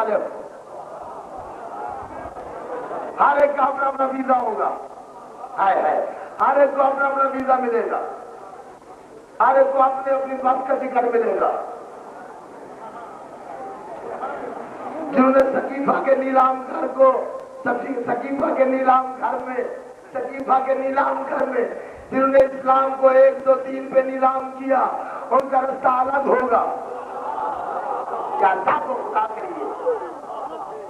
मुख्तलिफ, हर एक का अपना अपना वीजा होगा। है हर एक को अपना अपना वीजा मिलेगा, हर एक को अपने अपनी बस का टिकट मिलेगा। जिन्होंने सकीफा के नीलाम घर को, सकीफा के नीलाम घर में, सकीफा के नीलाम घर में जिन्होंने इस्लाम को 1, 2, 3 पे नीलाम किया, उनका रास्ता अलग होगा। क्या सब खुदा के लिए।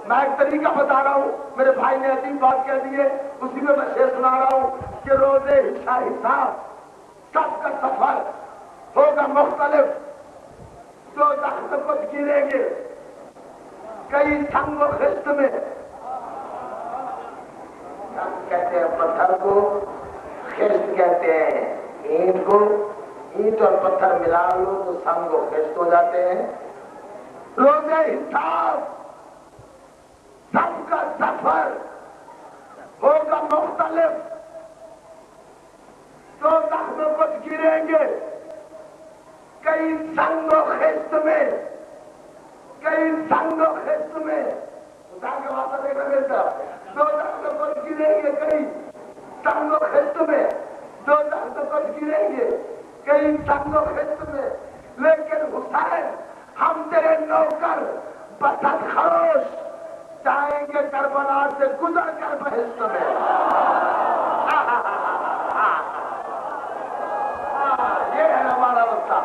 मैं एक तरीका बता रहा हूँ, मेरे भाई ने अजीब बात कह दी है, उसी में मैं शेर सुना रहा हूँ कि रोजे हिसाब सबका सफर होगा मुख्तलिफ। तो तख्त कुछ गिरेंगे कई संग खिस्त में, कहते हैं पत्थर को, खिस्त कहते हैं ईंट को। ईंट और पत्थर मिला लो तो संग खिस्त हो जाते हैं। रोजे हिसाब सबका सफर होगा मुख्तलिफ। तो तख्त कुछ गिरेंगे कई संग खिस्त में, कई संग खिस्त में। के वास्ता देखना मेरी तरफ, दो तख्त कुछ गिरेंगे कई संग खिस्त में, दो तख्त कुछ गिरेंगे कई संग खिस्त में। लेकिन हुसैन हम तेरे नौकर बसत खरोश जाएंगे करबला से गुजर कर बहिश्त में। ये है हमारा रास्ता।